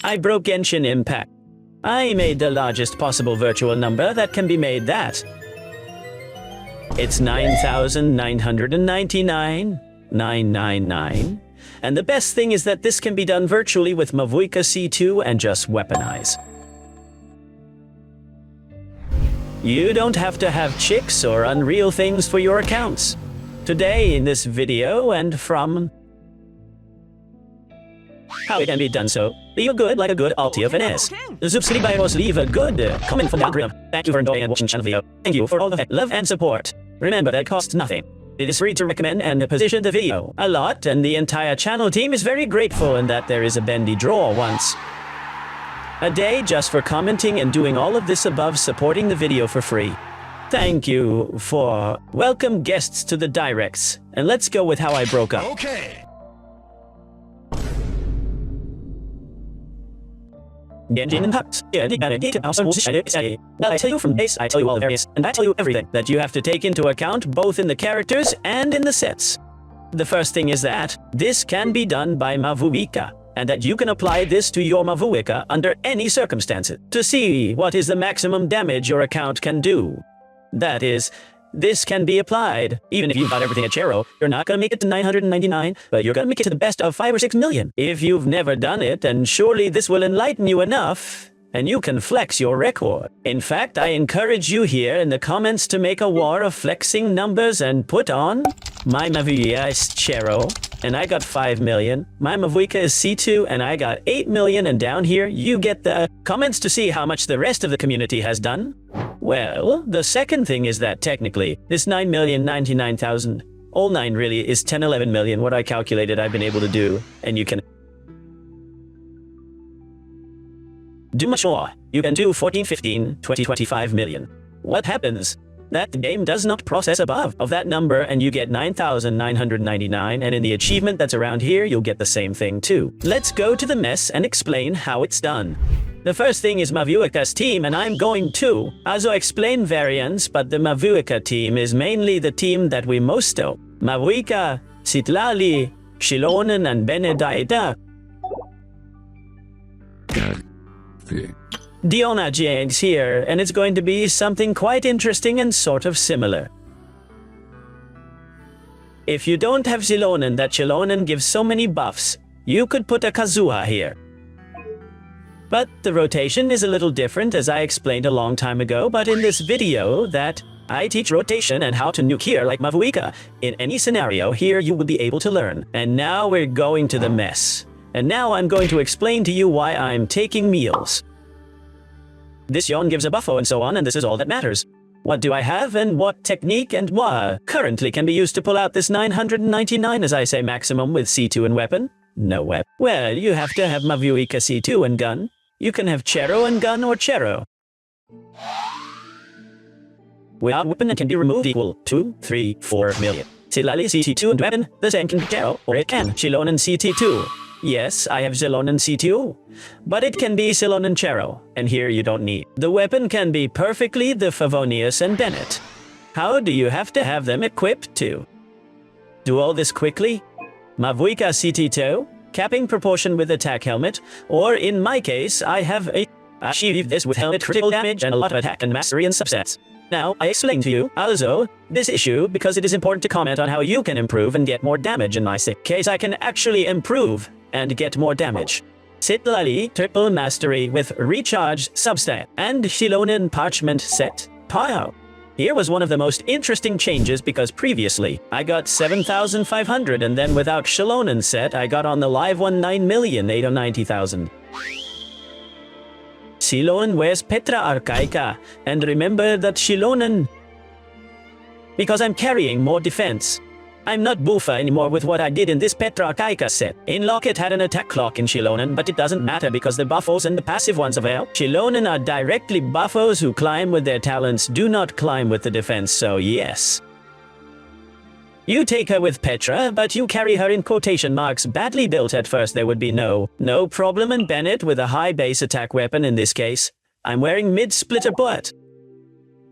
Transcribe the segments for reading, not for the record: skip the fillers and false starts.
I broke Genshin Impact. I made the largest possible virtual number that can be made that. It's 9,999,999. And the best thing is that this can be done virtually with Mavuika C2 and just weaponize. You don't have to have chicks or unreal things for your accounts. Today in this video and from how it can be done so. Leave a good like a good alti of an S. Subscribers leave a good comment for down. Thank you for enjoying and watching channel video. Thank you for all the love and support. Remember that costs nothing. It is free to recommend and position the video a lot, and the entire channel team is very grateful in that there is a bendy draw once a day just for commenting and doing all of this above supporting the video for free. Thank you for welcome guests to the directs, and let's go with how I broke up. Okay. Genshin Impact. I tell you from base, I tell you all the various, and I tell you everything that you have to take into account both in the characters and in the sets. The first thing is that this can be done by Mavuika, and that you can apply this to your Mavuika under any circumstances to see what is the maximum damage your account can do. That is, this can be applied. Even if you've got everything at Chero, you're not going to make it to 999, but you're going to make it to the best of 5 or 6 million. If you've never done it, and surely this will enlighten you enough, and you can flex your record. In fact, I encourage you here in the comments to make a war of flexing numbers and put on my Mavuika is Chero, and I got 5 million. My Mavuika is C2, and I got 8 million, and down here you get the comments to see how much the rest of the community has done. Well, the second thing is that technically, this 9,099,000, all 9 really is 10-11 million, what I calculated I've been able to do, and you can do much more. You can do 14, 15, 20, 25 million. What happens? That the game does not process above of that number, and you get 9,999, and in the achievement that's around here, you'll get the same thing too. Let's go to the mess and explain how it's done. The first thing is Mavuika's team, and I'm going to also explain variants, but the Mavuika team is mainly the team that we most know. Mavuika, Citlali, Xilonen, and Benedetta. Diona Jane's here, and it's going to be something quite interesting and sort of similar. If you don't have Xilonen, that Xilonen gives so many buffs, you could put a Kazuha here. But the rotation is a little different, as I explained a long time ago, but in this video that I teach rotation and how to nuke here like Mavuika. In any scenario here you will be able to learn. And now we're going to the mess. And now I'm going to explain to you why I'm taking meals. This Yon gives a buffo and so on, and this is all that matters. What do I have, and what technique and what currently can be used to pull out this 999, as I say, maximum with C2 and weapon? No weapon. Well, you have to have Mavuika C2 and gun. You can have Chero and gun or Chero. Without weapon, it can be removed equal 2, 3, 4 million. Silali CT2 and weapon, the same can be Chero, or it can Xilonen CT2. Yes, I have Xilonen C2, but it can be Xilonen Chero, and here you don't need. The weapon can be perfectly the Favonius and Bennett. How do you have to have them equipped to do all this quickly? Mavuika CT2, capping proportion with attack helmet, or in my case, I have achieved this with helmet critical damage and a lot of attack and mastery and subsets. Now, I explain to you also this issue because it is important to comment on how you can improve and get more damage. In my case, I can actually improve and get more damage. Citlali triple mastery with recharge substat and Xilonen parchment set. Pow! Here was one of the most interesting changes because previously I got 7,500, and then without Xilonen set I got on the live one 9,890,000. Xilonen wears Petra Archaica, and remember that Xilonen, because I'm carrying more defense. I'm not buffa anymore with what I did in this Petra Archaica set. In Locket had an attack clock in Xilonen, but it doesn't matter because the buffos and the passive ones avail. Xilonen are directly buffos who climb with their talents, do not climb with the defense, so yes. You take her with Petra, but you carry her in quotation marks badly built. At first there would be no problem, and Bennett with a high base attack weapon in this case. I'm wearing mid-splitter butt.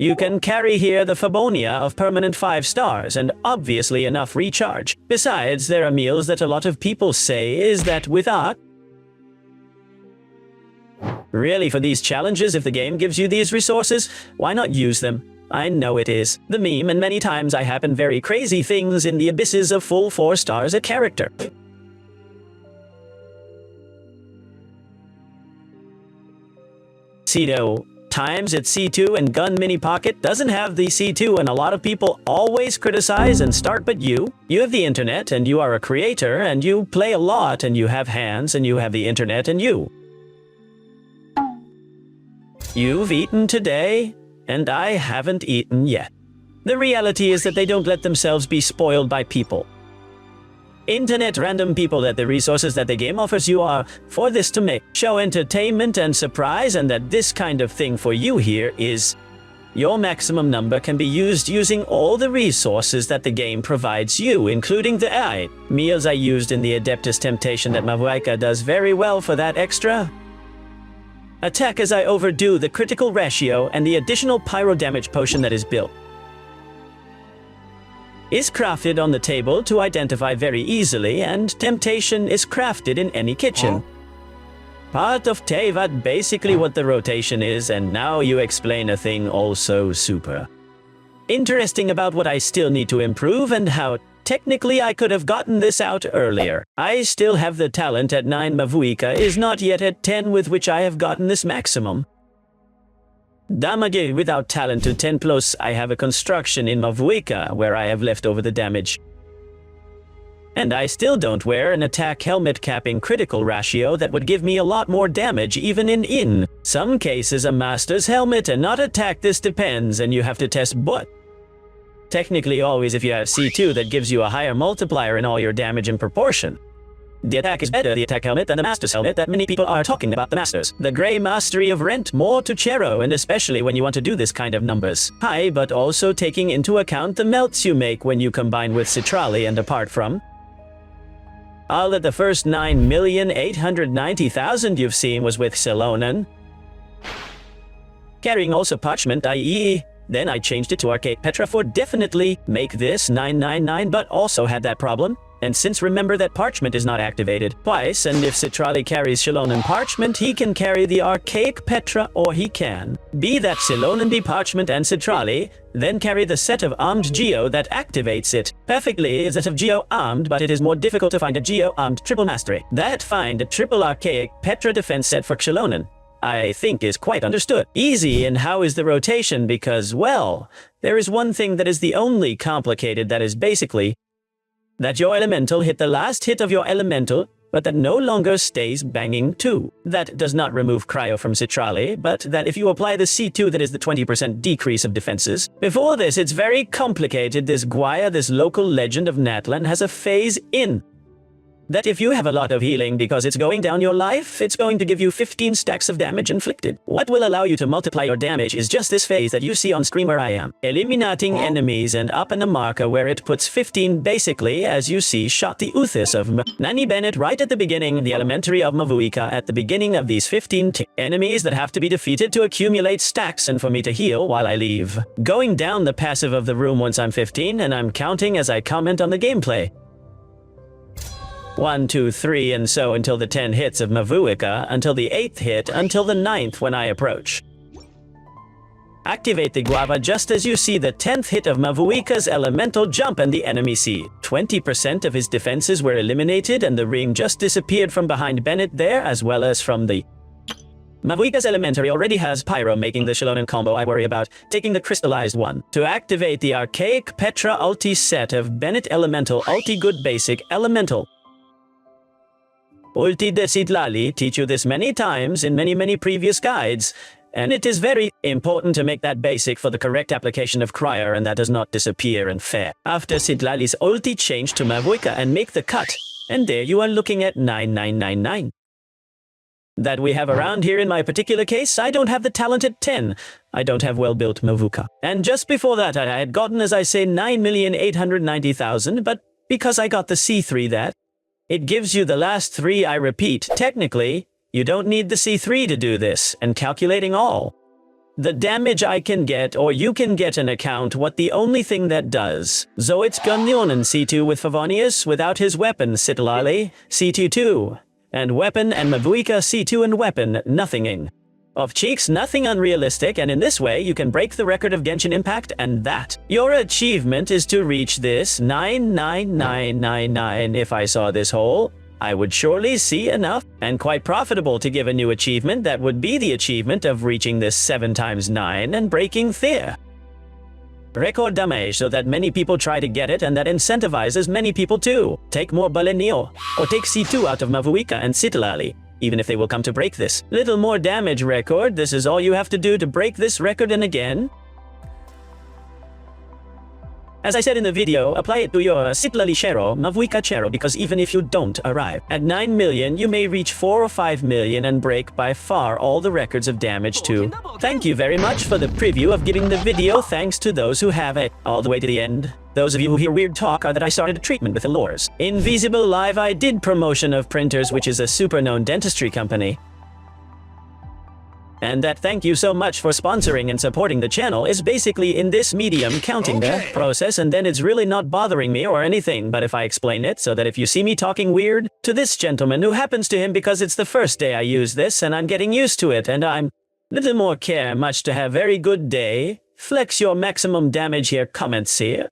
You can carry here the Fabonia of permanent 5 stars and obviously enough recharge. Besides, there are meals that a lot of people say is that without Really, for these challenges, if the game gives you these resources, why not use them? I know it is the meme, and many times I happen very crazy things in the abysses of full 4 stars a character. C2 times its C2 and gun mini pocket doesn't have the C2, and a lot of people always criticize and start, but you have the internet and you are a creator and you play a lot and you have hands and you have the internet and you've eaten today and I haven't eaten yet. The reality is that they don't let themselves be spoiled by people. Internet random people, that the resources that the game offers you are for this to make show entertainment and surprise, and that this kind of thing for you here is your maximum number can be used using all the resources that the game provides you, including the meals I used in the Adeptus Temptation that Mavuika does very well for that extra attack as I overdo the critical ratio, and the additional pyro damage potion that is built is crafted on the table to identify very easily, and temptation is crafted in any kitchen. Part of Tevat, basically what the rotation is, and now you explain a thing also super interesting about what I still need to improve and how technically I could have gotten this out earlier. I still have the talent at 9, Mavuika is not yet at 10, with which I have gotten this maximum damage without talent to 10 plus. I have a construction in Mavuika where I have left over the damage. And I still don't wear an attack helmet capping critical ratio that would give me a lot more damage even in some cases a master's helmet and not attack. This depends, and you have to test, but technically always if you have C2 that gives you a higher multiplier in all your damage in proportion. The attack is better, the attack helmet, than the master's helmet that many people are talking about the masters. The grey mastery of rent more to Chero, and especially when you want to do this kind of numbers high, but also taking into account the melts you make when you combine with Citrali, and apart from all that the first 9,890,000 you've seen was with Celonan. Carrying also parchment, i.e. then I changed it to Archaic Petra for definitely make this 999, but also had that problem. And since remember that parchment is not activated twice, and if Citrali carries Celonan parchment, he can carry the Archaic Petra, or he can be that Celonan be parchment and Citrali, then carry the set of armed Geo that activates it. Perfectly is a set of Geo armed, but it is more difficult to find a Geo armed triple mastery. That find a triple Archaic Petra defense set for Celonan, I think, is quite understood. Easy. And how is the rotation? Because, well, there is one thing that is the only complicated, that is basically that your elemental hit the last hit of your elemental, but that no longer stays banging 2. That does not remove cryo from Citrali, but that if you apply the C2, that is the 20% decrease of defenses. Before this, it's very complicated. This Guaya, this local legend of NATLAN, has a phase in that if you have a lot of healing because it's going down your life, it's going to give you 15 stacks of damage inflicted. What will allow you to multiply your damage is just this phase that you see on screen where I am eliminating enemies, and up in a marker where it puts 15, basically, as you see, shot the Uthis of Nani Bennett right at the beginning, the elementary of Mavuika at the beginning of these 15 enemies that have to be defeated to accumulate stacks and for me to heal while I leave. Going down the passive of the room once I'm 15, and I'm counting as I comment on the gameplay. 1, 2, 3, and so until the 10 hits of Mavuika, until the 8th hit, until the 9th when I approach. Activate the Guava just as you see the 10th hit of Mavuika's elemental jump, and the enemy see 20% of his defenses were eliminated, and the ring just disappeared from behind Bennett there, as well as from the Mavuika's elementary already has Pyro, making the Celonan combo I worry about, taking the crystallized one. To activate the Archaic Petra ulti set of Bennett elemental ulti good basic elemental. Ulti de Citlali teach you this many times in many previous guides, and it is very important to make that basic for the correct application of Cryer, and that does not disappear and fair. After Citlali's ulti change to Mavuika and make the cut, and there you are looking at 9999. That we have around here. In my particular case, I don't have the talent at 10. I don't have well-built Mavuika. And just before that I had gotten, as I say, 9,890,000, but because I got the C3 that, it gives you the last 3, I repeat. Technically, you don't need the C3 to do this, and calculating all the damage I can get, or you can get an account what the only thing that does. Zoit's Gunyonen C2 with Favonius without his weapon, Citlali C2 2, and weapon, and Mavuika C2 and weapon, nothinging. Of cheeks, nothing unrealistic, and in this way you can break the record of Genshin Impact, and that. Your achievement is to reach this 99999. If I saw this hole, I would surely see enough, and quite profitable to give a new achievement that would be the achievement of reaching this 7 times 9 and breaking there. Record damage so that many people try to get it and that incentivizes many people too. Take more Balenio, or take C2 out of Mavuika and Citlali. Even if they will come to break this. Little more damage record, this is all you have to do to break this record, and again. As I said in the video, apply it to your Citlali Chero, Mavuika Chero, because even if you don't arrive at 9 million, you may reach 4 or 5 million and break by far all the records of damage too. Thank you very much for the preview of giving the video, thanks to those who have it all the way to the end. Those of you who hear weird talk are that I started a treatment with Allures. Invisible Live, I did promotion of Printers, which is a super known dentistry company. And that thank you so much for sponsoring and supporting the channel is basically in this medium counting the process, and then it's really not bothering me or anything, but if I explain it so that if you see me talking weird to this gentleman who happens to him because it's the first day I use this and I'm getting used to it and I'm little more care much to have very good day. Flex your maximum damage here, comments here.